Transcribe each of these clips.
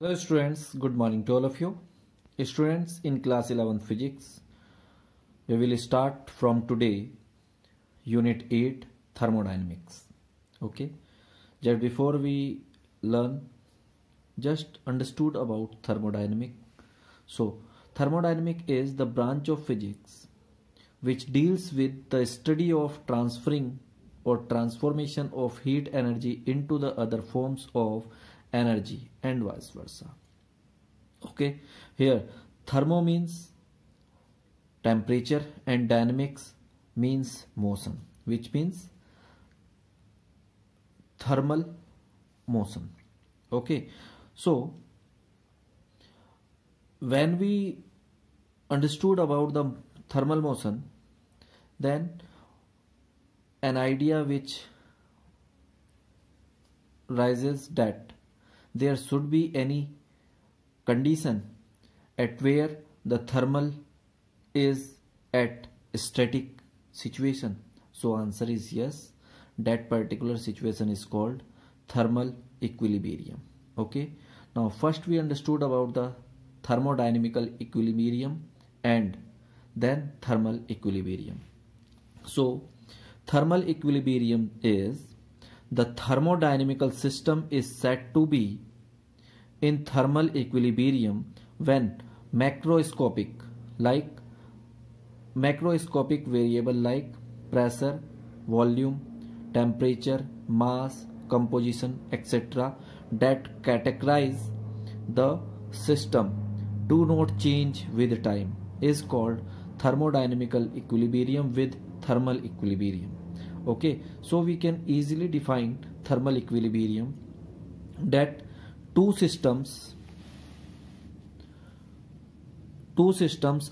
Hello students, good morning to all of you. Students in class 11 physics, we will start from today unit 8 thermodynamics. Okay, just before we learn, just understood about thermodynamic. So thermodynamic is the branch of physics which deals with the study of transferring or transformation of heat energy into the other forms of energy and vice versa. Okay, here thermo means temperature and dynamics means motion, which means thermal motion. Okay, so when we understood about the thermal motion, then an idea which rises that there should be any condition at where the thermal is at static situation. So answer is yes, that particular situation is called thermal equilibrium. Okay, now first we understood about the thermodynamical equilibrium and then thermal equilibrium. So thermal equilibrium is the thermodynamical system is said to be in thermal equilibrium when macroscopic variable like pressure, volume, temperature, mass, composition, etc. that categorize the system do not change with time is called thermodynamical equilibrium with thermal equilibrium. Okay, so we can easily define thermal equilibrium that two systems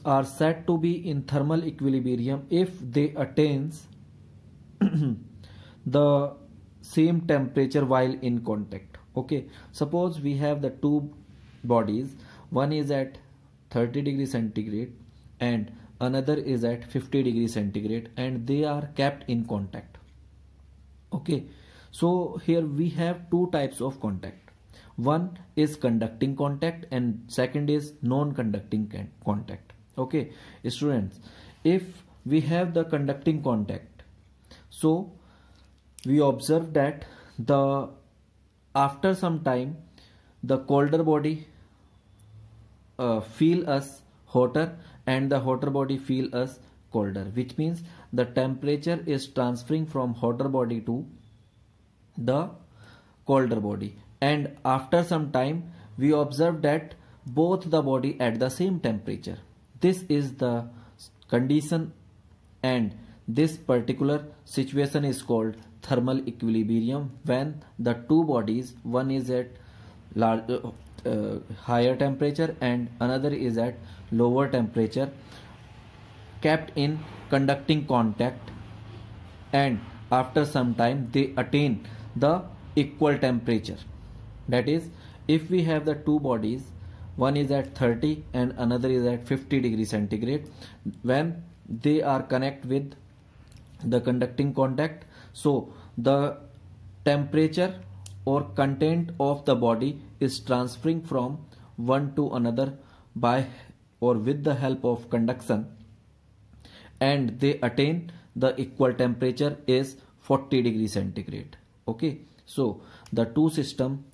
are said to be in thermal equilibrium if they attains the same temperature while in contact. Okay, suppose we have the two bodies, one is at 30 degrees centigrade and another is at 50 degrees centigrade, and they are kept in contact. Okay, so here we have two types of contact. One is conducting contact and second is non-conducting contact. Okay, students, if we have the conducting contact, so we observe that after some time the colder body feel us hotter and the hotter body feel us colder, which means the temperature is transferring from hotter body to the colder body, and after some time we observe that both the body at the same temperature. This is the condition, and this particular situation is called thermal equilibrium when the two bodies, one is at higher temperature and another is at lower temperature, kept in conducting contact, and after some time they attain the equal temperature. That is, if we have the two bodies, one is at 30 and another is at 50 degrees centigrade, when they are connect with the conducting contact, so the temperature or content of the body is transferring from one to another by or with the help of conduction, and they attain the equal temperature is 40 degrees centigrade. Okay, so the two system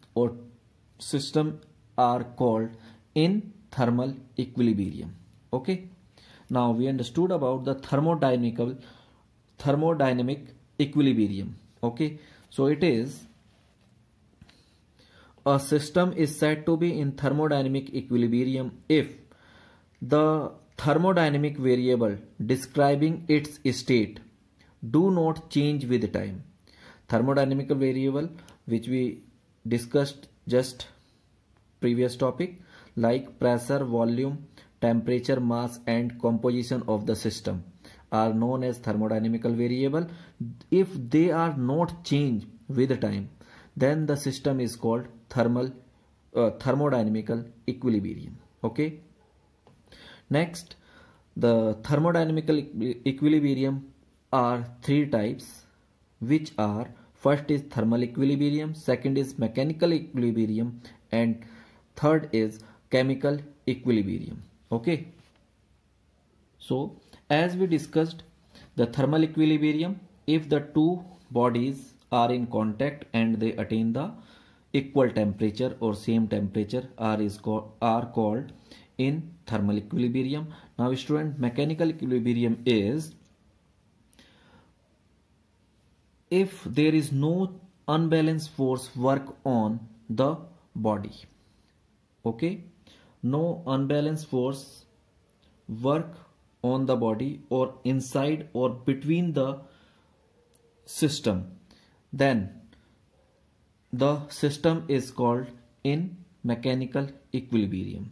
are called in thermal equilibrium. Okay, now we understood about the thermodynamic equilibrium. Okay, so it is a system is said to be in thermodynamic equilibrium if the thermodynamic variable describing its state do not change with time. Thermodynamical variable which we discussed just previous topic like pressure, volume, temperature, mass and composition of the system are known as thermodynamical variable. If they are not changed with time, then the system is called thermodynamical equilibrium. Okay, next, the thermodynamical equilibrium are three types, which are first is thermal equilibrium, second is mechanical equilibrium, and third is chemical equilibrium. Okay, so as we discussed the thermal equilibrium, if the two bodies are in contact and they attain the equal temperature or same temperature, are called in thermal equilibrium. Now student, mechanical equilibrium is if there is no unbalanced force work on the body. Okay, no unbalanced force work on the body or inside or between the system, then the system is called in mechanical equilibrium.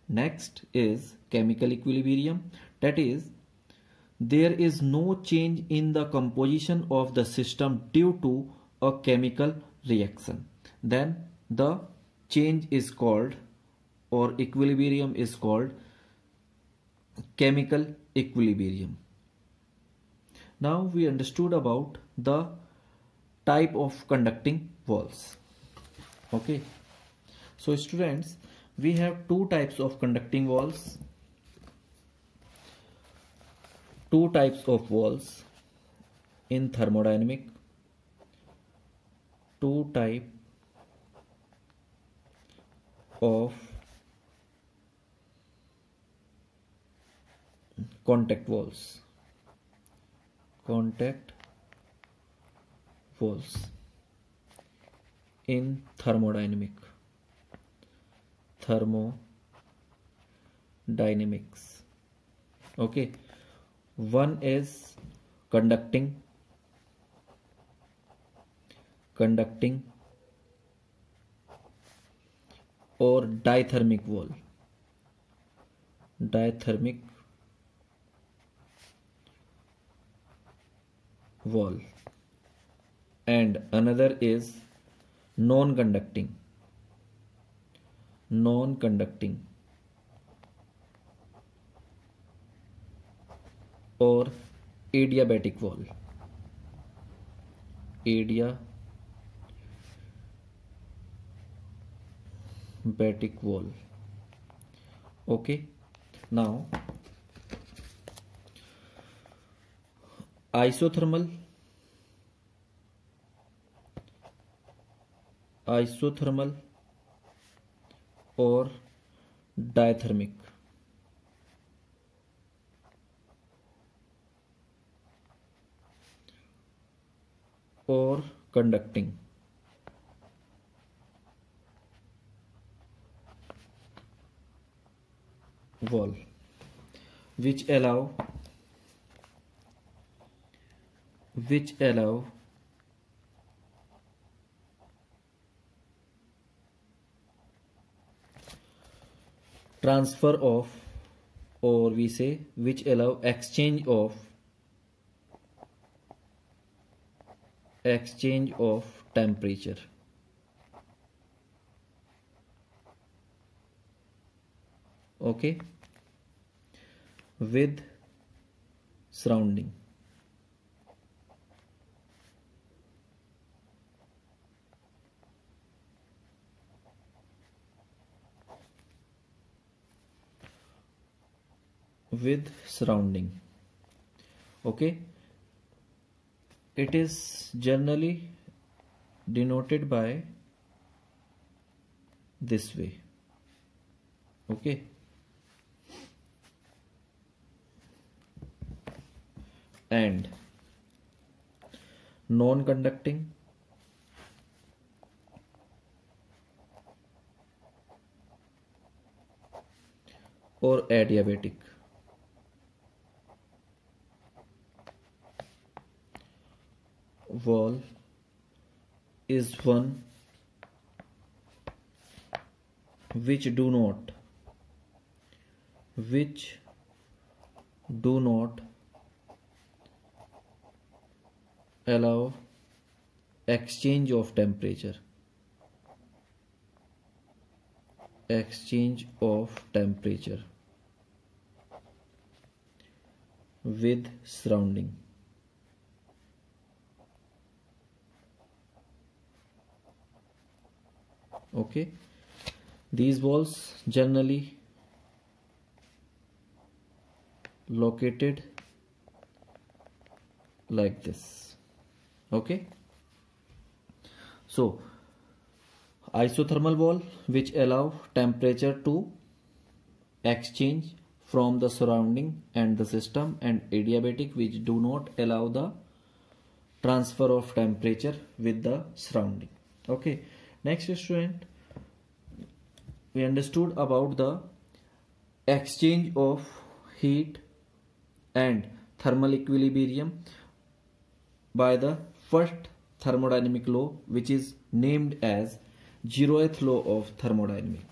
Next is chemical equilibrium, that is there is no change in the composition of the system due to a chemical reaction, then the change is called or equilibrium is called chemical equilibrium. Now we understood about the type of conducting walls. Okay, so students, we have two types of conducting walls. Two types of walls in thermodynamic. Two type of contact walls. Contact walls in thermodynamics. Okay, one is conducting or dithermic wall. Dithermic wall, and another is non-conducting or adiabatic wall. Adiabatic wall. Okay, now isothermal or dithermic. Or conducting. Wall, which allow transfer of, or we say which allow exchange of temperature. Okay, with surrounding. Okay, it is generally denoted by this way. Okay, and non-conducting or adiabatic wall is one which do not allow exchange of temperature with surrounding. Okay, These walls generally located like this. Okay, so isothermal wall which allow temperature to exchange from the surrounding and the system, and adiabatic which do not allow the transfer of temperature with the surrounding. Okay, next student, we understood about the exchange of heat and thermal equilibrium by the first thermodynamic law, which is named as 0th law of thermodynamics.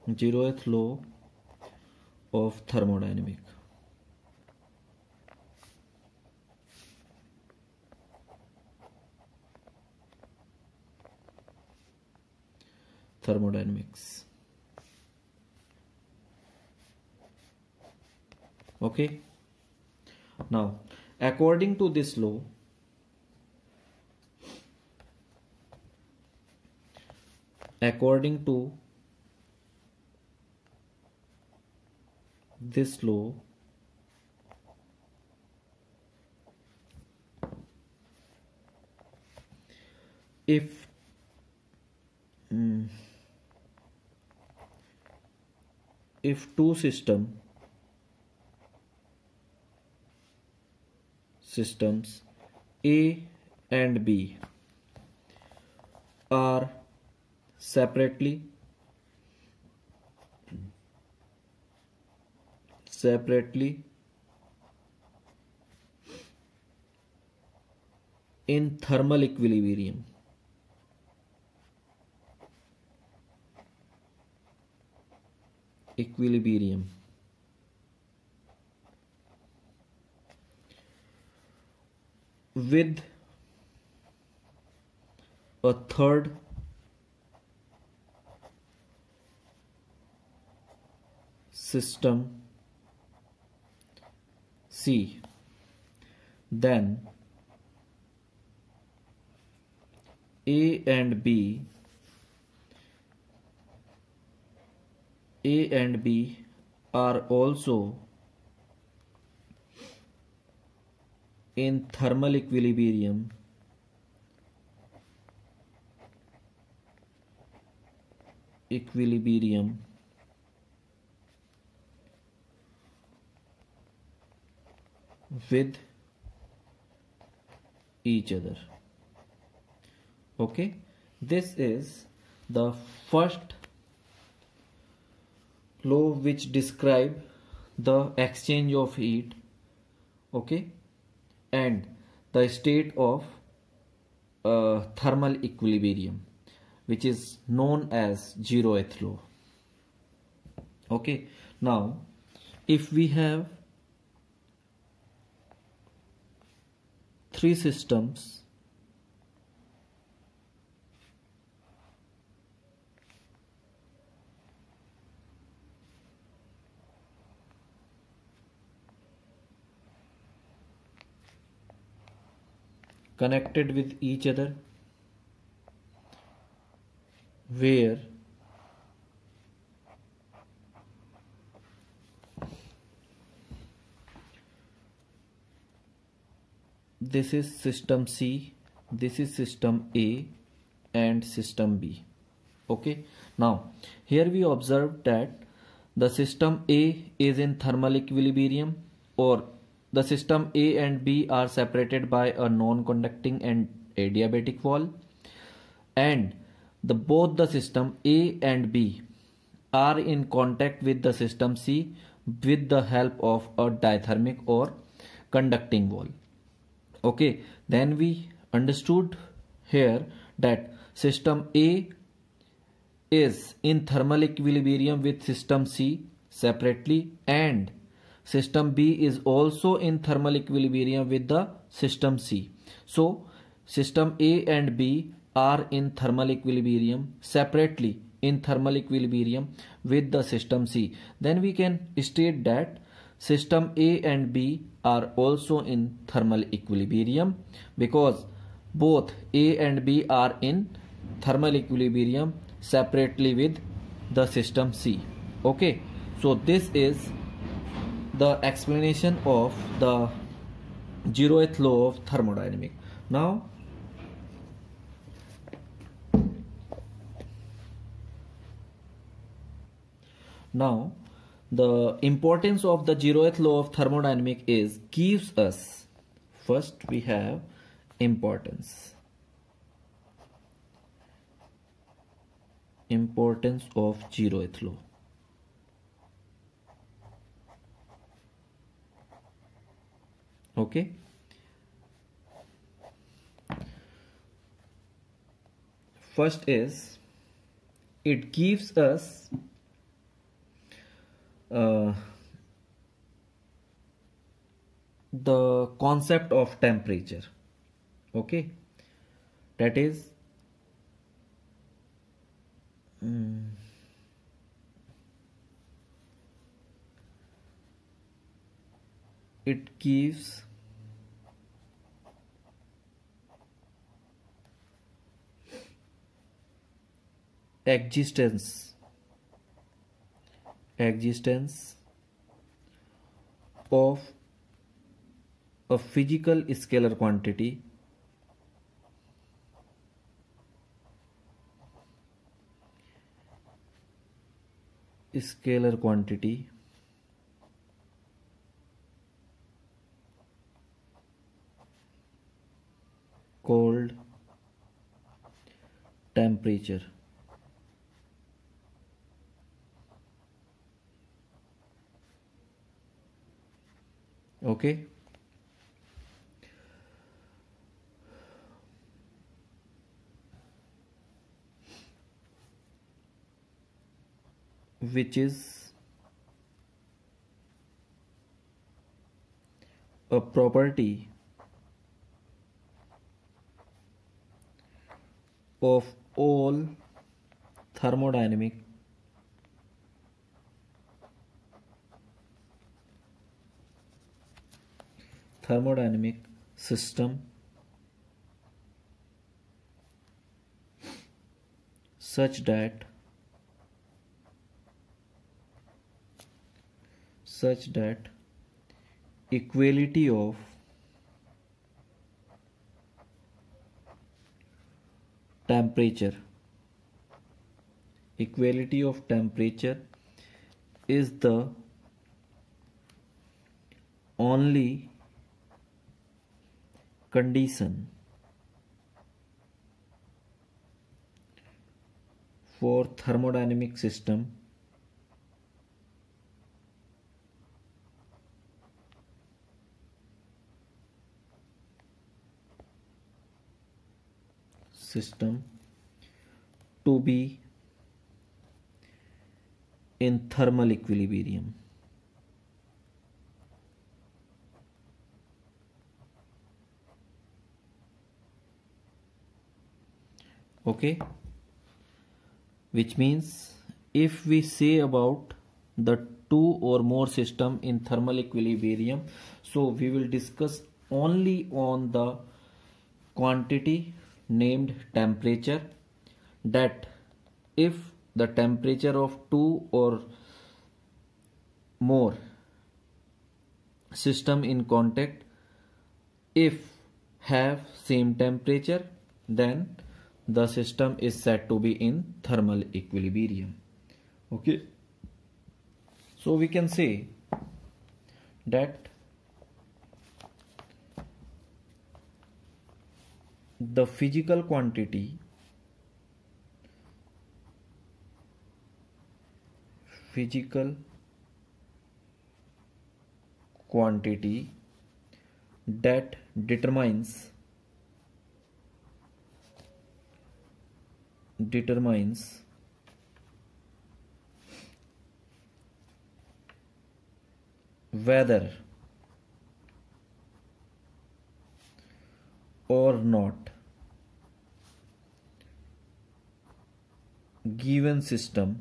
Zeroth law of thermodynamics. Okay, now according to this law, if two systems A and B are separately in thermal equilibrium, with a third system C, then A and B are also in thermal equilibrium with each other. Okay, this is the first law which describe the exchange of heat, okay, and the state of thermal equilibrium, which is known as 0th law. Okay, now if we have three systems connected with each other, where this is system C, this is system A and system B. Okay, now here we observe that the system A is in thermal equilibrium, or the system A and B are separated by a non-conducting and adiabatic wall, and both the system A and B are in contact with the system C with the help of a dithermic or conducting wall. Okay, then we understood here that system A is in thermal equilibrium with system C separately, and system B is also in thermal equilibrium with the system C. So system A and B are in thermal equilibrium separately in thermal equilibrium with the system C. Then we can state that system A and B are also in thermal equilibrium, because both A and B are in thermal equilibrium separately with the system C. Okay, so this is the explanation of the zeroth law of thermodynamics. Now the importance of the zeroth law of thermodynamics is gives us, first we have importance of zeroth law. Okay, first is it gives us the concept of temperature. Okay, that is it gives existence of a physical scalar quantity called temperature. Okay, which is a property of all thermodynamic system such that equality of temperature is the only condition for thermodynamic system to be in thermal equilibrium. Okay, which means if we say about the two or more system in thermal equilibrium, so we will discuss only on the quantity named temperature, that if the temperature of two or more system in contact if have same temperature, then the system is said to be in thermal equilibrium. Okay, so we can say that the physical quantity that determines whether or not given system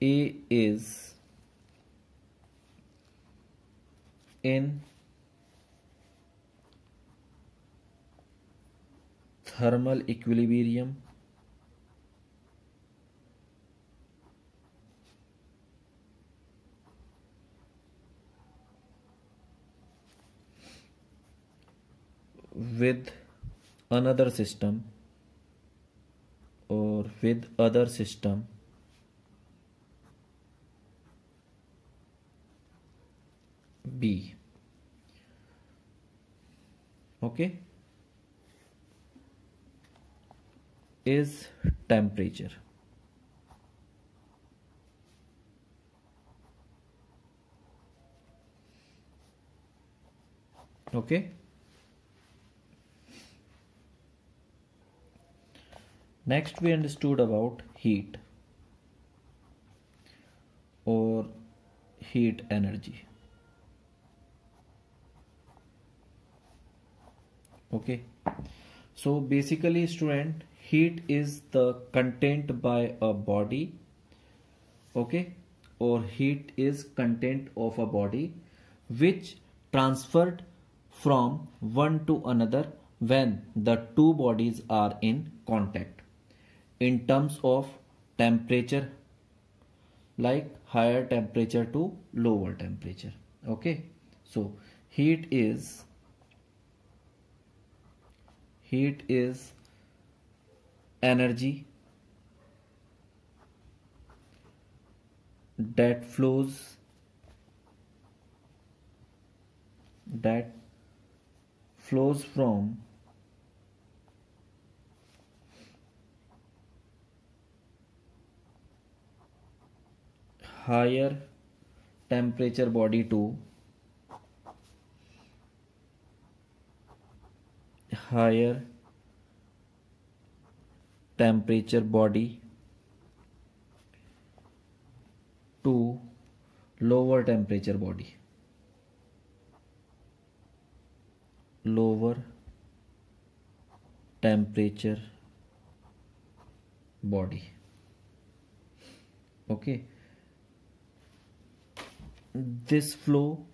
A is in thermal equilibrium with another system or with other system B. Okay, is temperature. Okay, next we understood about heat or heat energy. Okay, so basically student, heat is the content by a body. Okay, or heat is content of a body which transferred from one to another when the two bodies are in contact in terms of temperature, like higher temperature to lower temperature. Okay, so heat is energy that flows from higher temperature body to higher temperature body to lower temperature body. Lower temperature body. Okay, this flow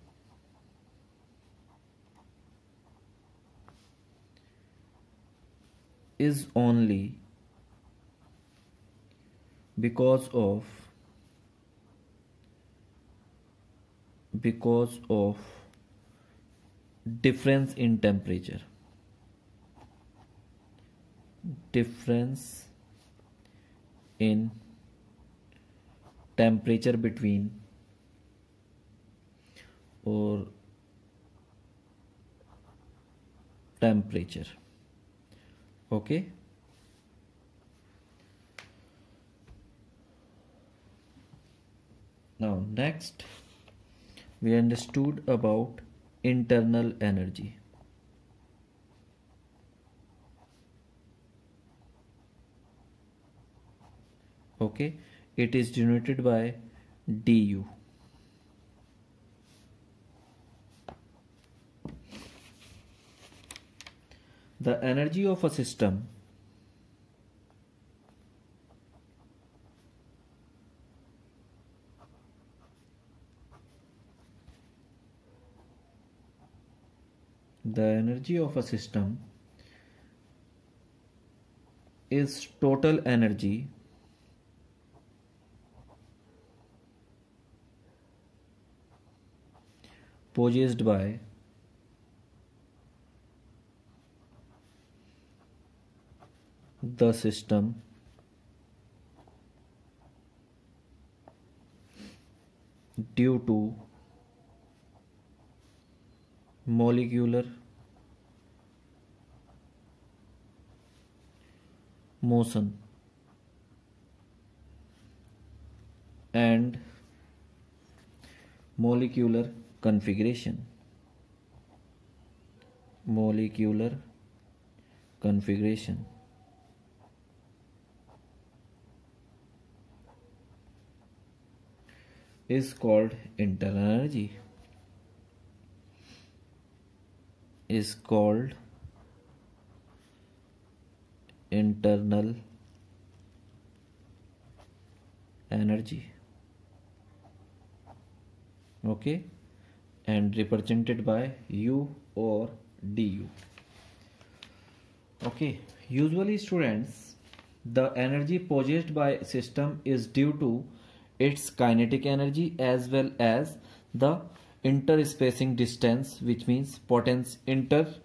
is only because of difference in temperature. Difference in temperature between or temperature. Okay, now next we understood about internal energy. Okay, it is denoted by du. The energy of a system is total energy possessed by the system due to molecular motion and molecular configuration. Molecular configuration is called internal energy. Is called internal energy. Okay, and represented by U or du. Okay, usually students, the energy possessed by system is due to its kinetic energy as well as the interspacing distance, which means interatomic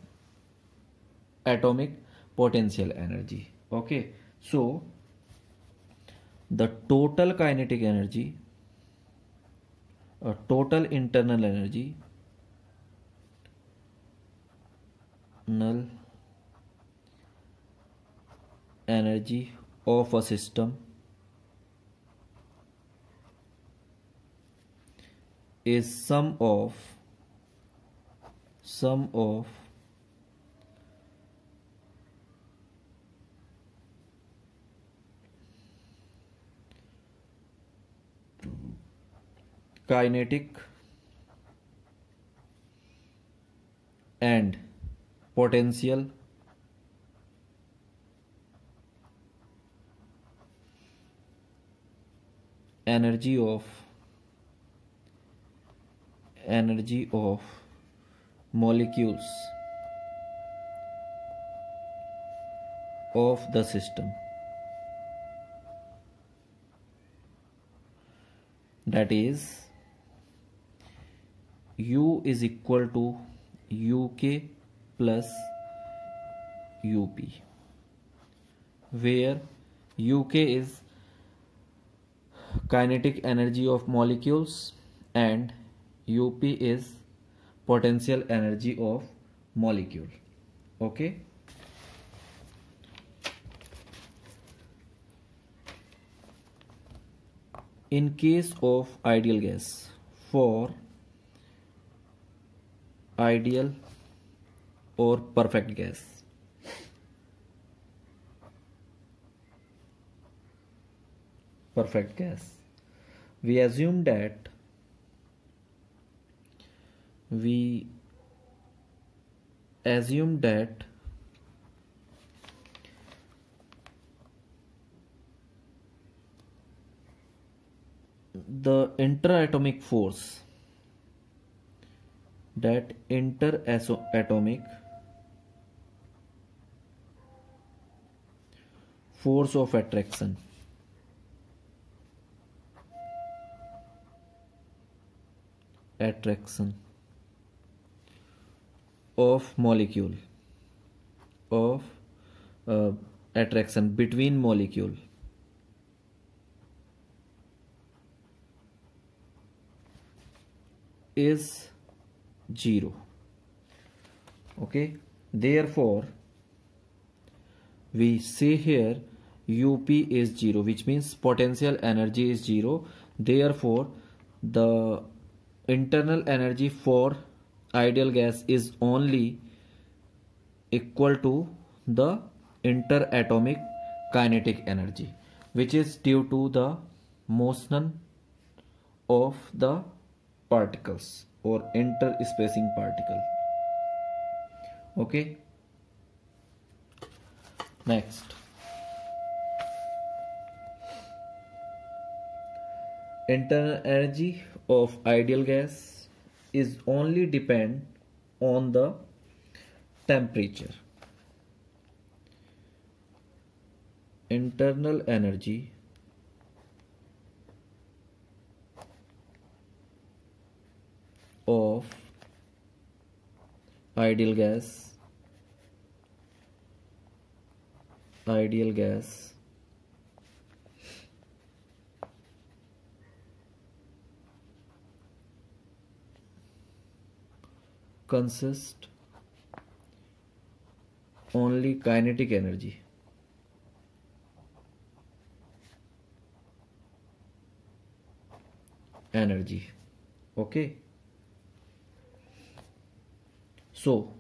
potential energy. Okay, so the total kinetic energy, total internal energy, null energy of a system is sum of kinetic and potential energy of molecules of the system, that is U is equal to UK plus UP, where UK is kinetic energy of molecules and UP is potential energy of molecule. Okay, in case of ideal gas, for ideal or perfect gas, we assume that the interatomic force, that interatomic force of attraction of molecule of attraction between molecule is 0. Okay, therefore we say here UP is 0, which means potential energy is 0. Therefore the internal energy for ideal gas is only equal to the interatomic kinetic energy, which is due to the motion of the particles or interspacing particle. Okay, next, internal energy of ideal gas is only depend on the temperature. Internal energy of ideal gas consists only kinetic energy okay, so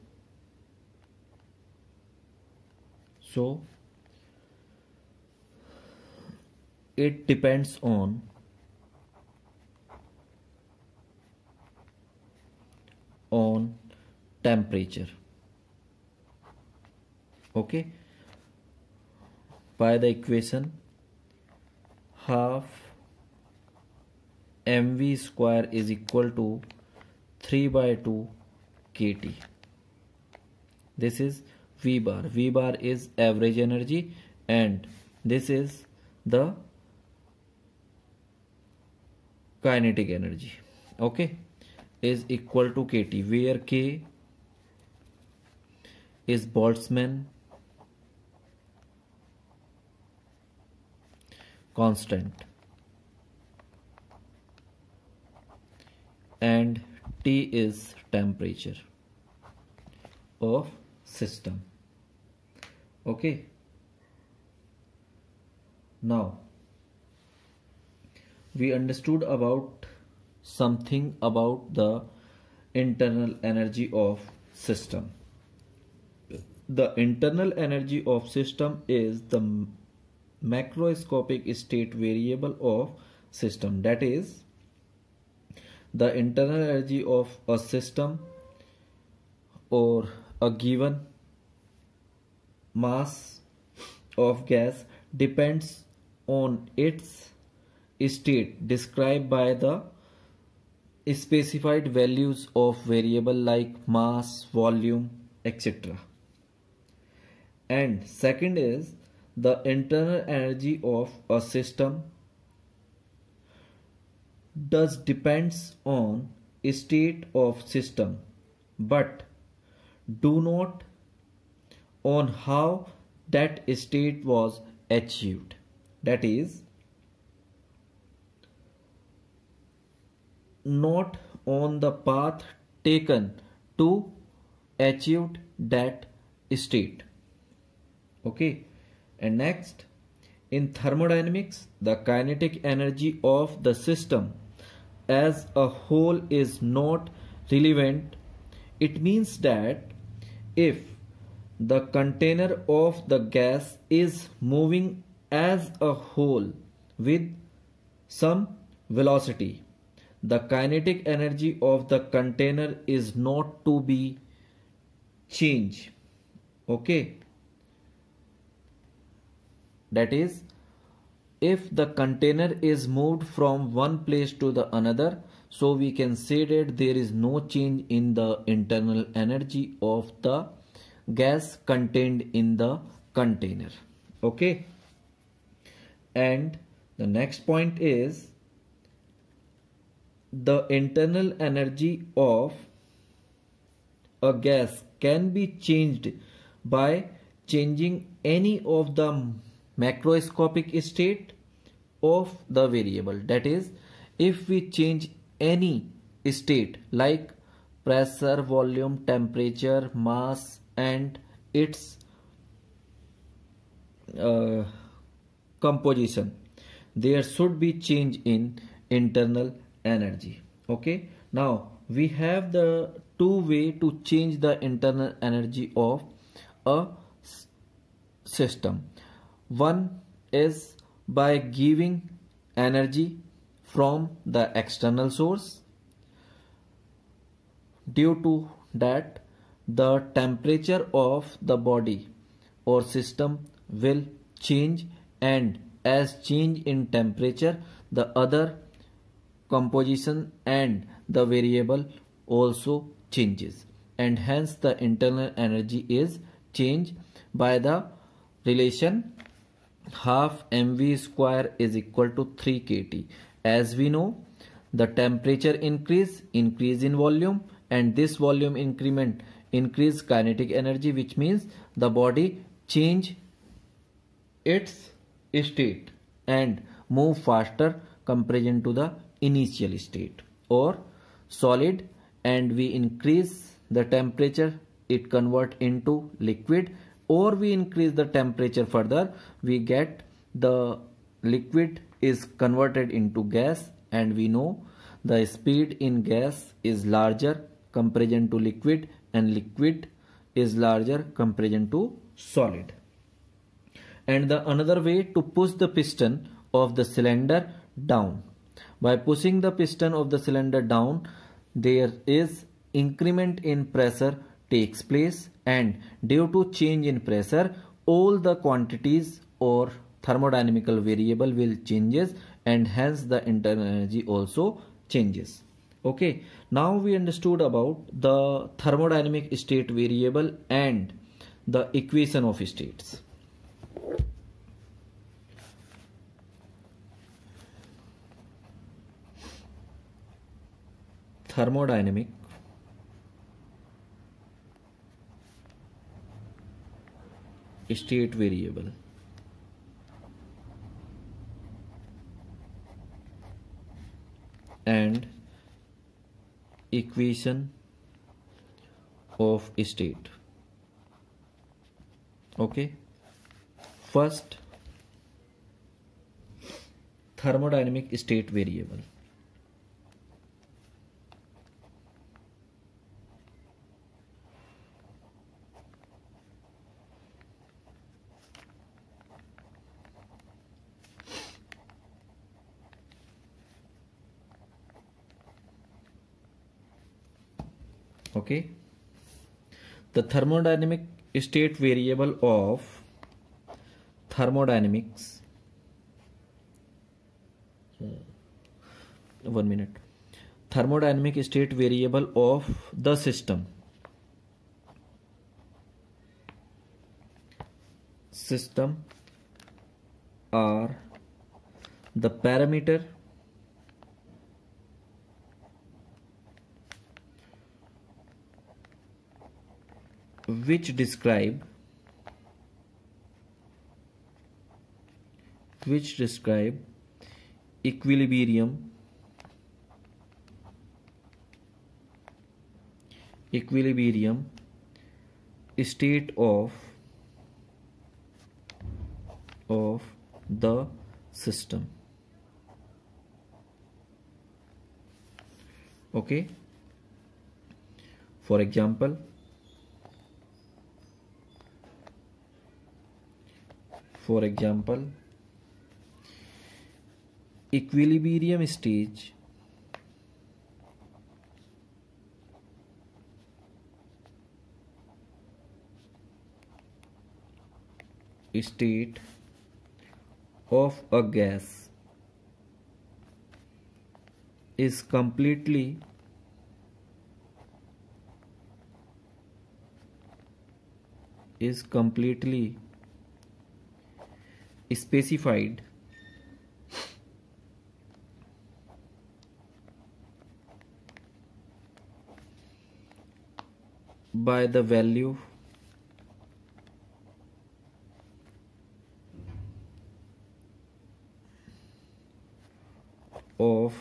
it depends on temperature. Okay, by the equation half mv square is equal to 3 by 2 kT. This is V bar. V bar is average energy and this is the kinetic energy. Okay, is equal to kT, where K is Boltzmann constant and T is temperature of system. Okay, now we understood about something about the internal energy of system. The internal energy of system is the macroscopic state variable of system. That is, the internal energy of a system or a given mass of gas depends on its state described by the specified values of variable like mass, volume, etc. And second is the internal energy of a system does depends on state of system but do not on how that state was achieved. That is, not on the path taken to achieve that state. Okay, and next, in thermodynamics, the kinetic energy of the system as a whole is not relevant. It means that if the container of the gas is moving as a whole with some velocity, the kinetic energy of the container is not to be changed. Okay, that is, if the container is moved from one place to the another, so we can say that there is no change in the internal energy of the gas contained in the container. Okay, and the next point is the internal energy of a gas can be changed by changing any of the macroscopic state of the variable. That is, if we change any state like pressure, volume, temperature, mass and its composition, there should be change in internal energy. Okay, now we have the two way to change the internal energy of a system. One is by giving energy from the external source. Due to that, the temperature of the body or system will change, and as change in temperature, the other composition and the variable also changes, and hence the internal energy is changed by the relation half mv square is equal to 3 kT. As we know, the temperature increase in volume, and this volume increment increase kinetic energy, which means the body change its state and move faster comparison to the initial state. Or solid, and we increase the temperature, it convert into liquid, or we increase the temperature further, we get the liquid is converted into gas, and we know the speed in gas is larger comparison to liquid, and liquid is larger comparison to solid. And the another way to push the piston of the cylinder down. By pushing the piston of the cylinder down, there is increment in pressure takes place, and due to change in pressure, all the quantities or thermodynamical variable will changes, and hence the internal energy also changes. Okay, now we understood about the thermodynamic state variable and the equation of states. Thermodynamic state variable and equation of state. Okay, first, thermodynamic state variable. Okay, the thermodynamic state variable of thermodynamics, 1 minute, thermodynamic state variable of the system are the parameter which describe equilibrium state of the system. Okay, for example, equilibrium state of a gas is completely specified by the value of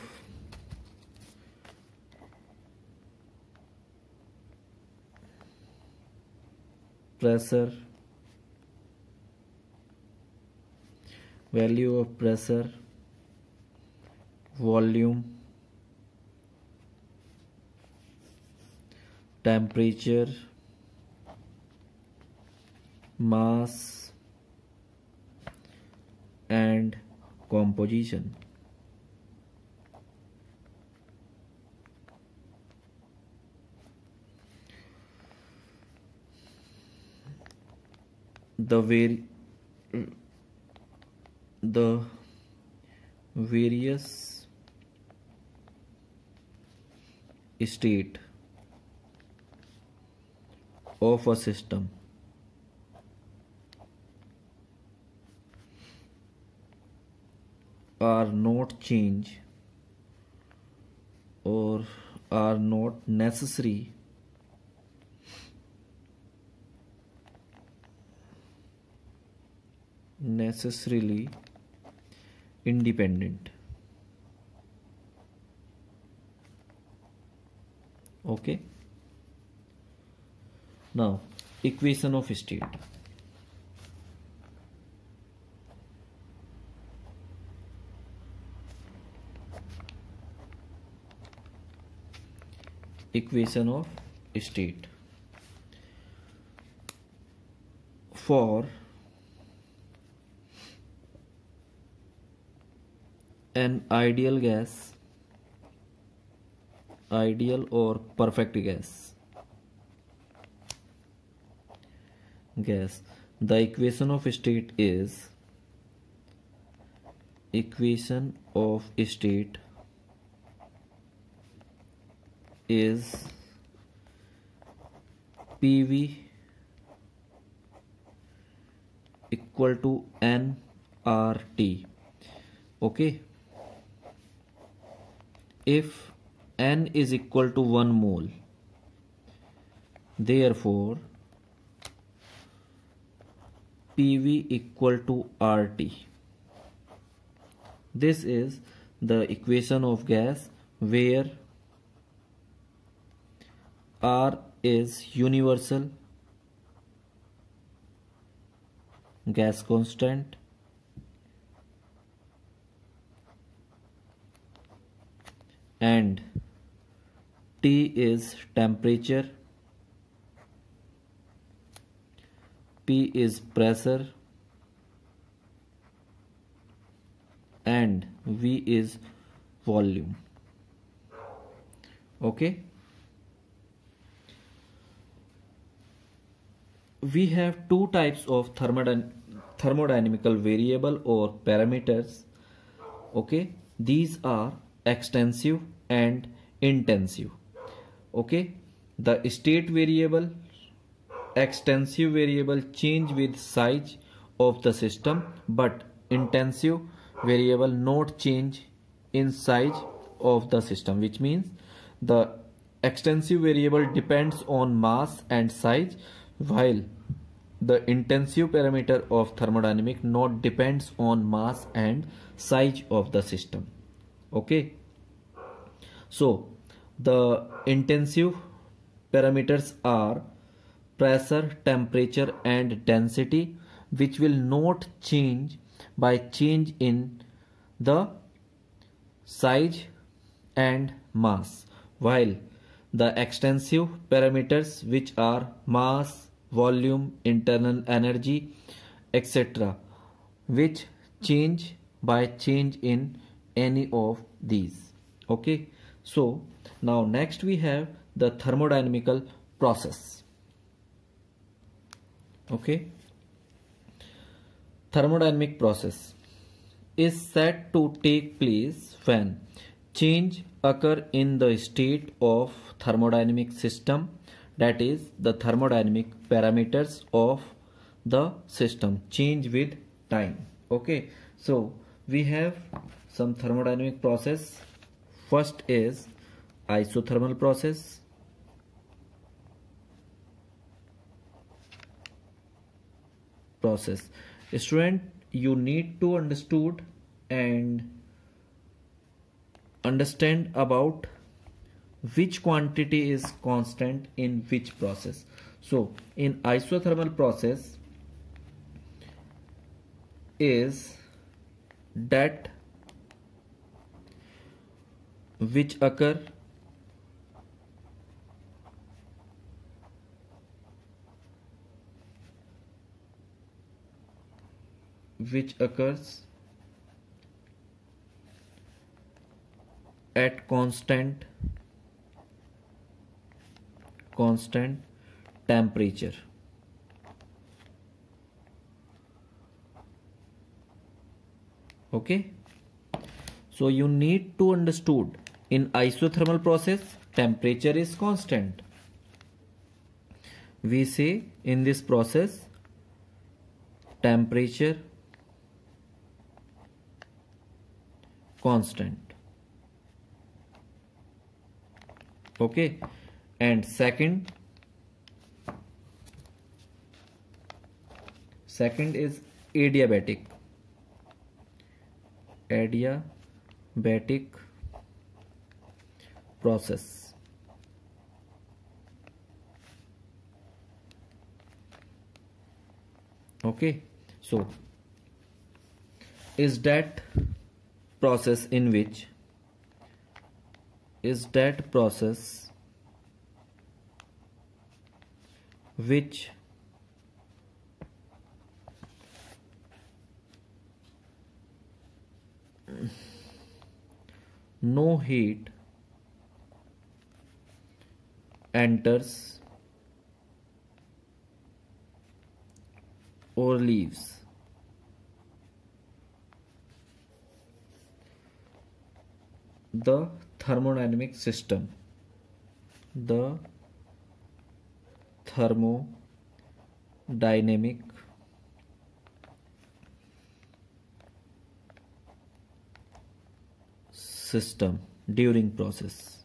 pressure, volume, temperature, mass and composition. The various state of a system are not change or are not necessarily independent. Okay, now equation of state. Equation of state for an ideal gas, ideal or perfect gas, the equation of state is equation of state is PV equal to nRT. Okay, if N is equal to 1 mole, therefore PV equal to RT. This is the equation of gas where R is universal gas constant and T is temperature, P is pressure and V is volume. Okay, we have two types of thermodynamical variable or parameters. Okay, these are extensive and intensive. Okay, the state variable, extensive variable change with size of the system, but intensive variable not change in size of the system, which means the extensive variable depends on mass and size, while the intensive parameter of thermodynamic not depends on mass and size of the system. Okay, so the intensive parameters are pressure, temperature and density, which will not change by change in the size and mass, while the extensive parameters, which are mass, volume, internal energy, etc., which change by change in any of these. Okay, so now next we have the thermodynamical process. Okay, thermodynamic process is said to take place when change occur in the state of thermodynamic system, that is the thermodynamic parameters of the system change with time. Okay, so we have some thermodynamic process. First is isothermal process. Student, you need to understood and understand about which quantity is constant in which process. So in isothermal process is that which occurs at constant temperature. Okay, so you need to understood in isothermal process temperature is constant. We say in this process temperature constant. Okay, and second is adiabatic process. Okay, so is that process in which no heat enters or leaves. The thermodynamic system. the thermodynamic system during process.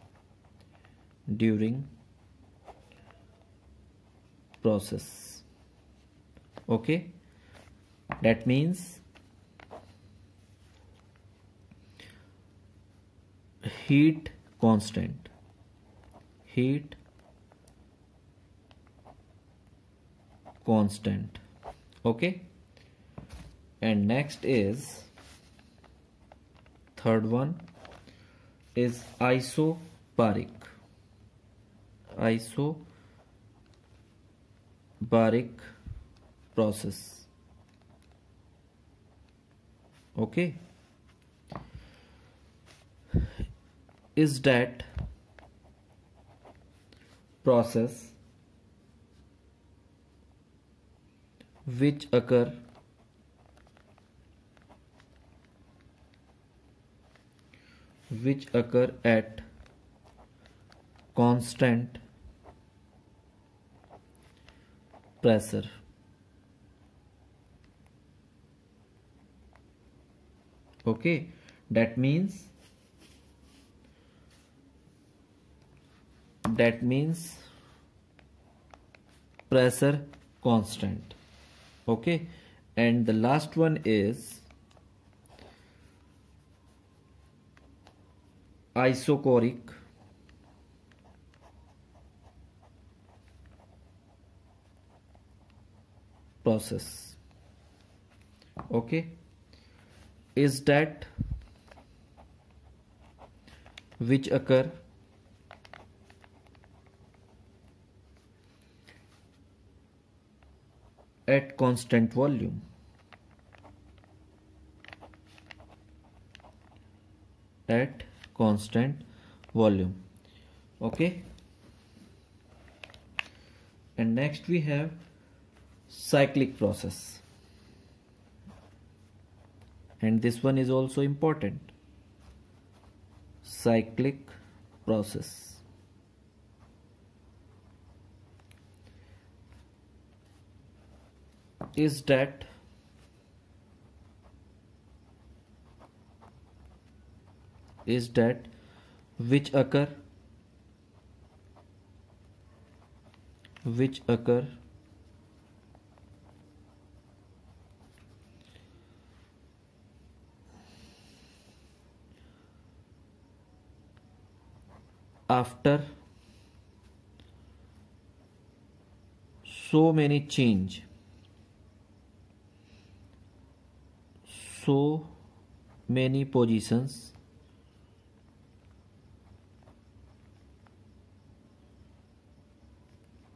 Okay, that means heat constant. Okay, and next is third one is isobaric process. Okay, is that process which occur at constant pressure. Okay, that means pressure constant. Okay, and the last one is isochoric process. Okay, is that which occur at constant volume. Okay, and next we have cyclic process, and this one is also important. Cyclic process. Is that which occur after so many positions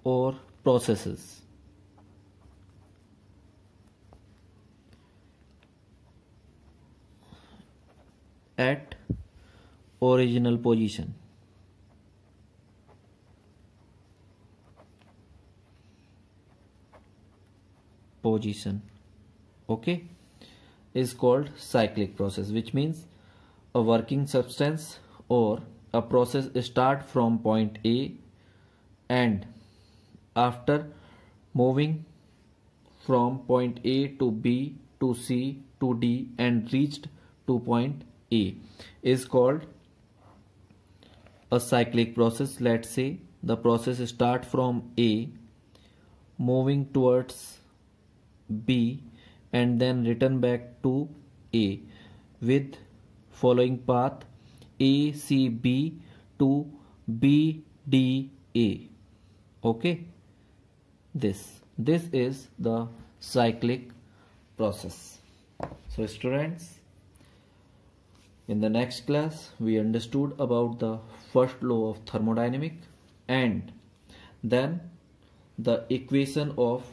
or processes. At original position. Okay, is called cyclic process, which means a working substance or a process start from point A and after moving from point A to B to C to D and reached to point A is called a cyclic process. Let's say the process start from A moving towards B and then return back to A with following path ACB to BDA. Okay, this is the cyclic process. So students, in the next class we understood about the first law of thermodynamic and then the equation of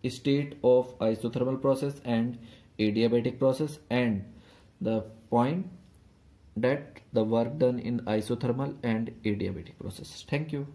state of isothermal process and adiabatic process and the point that the work done in isothermal and adiabatic processes. Thank you.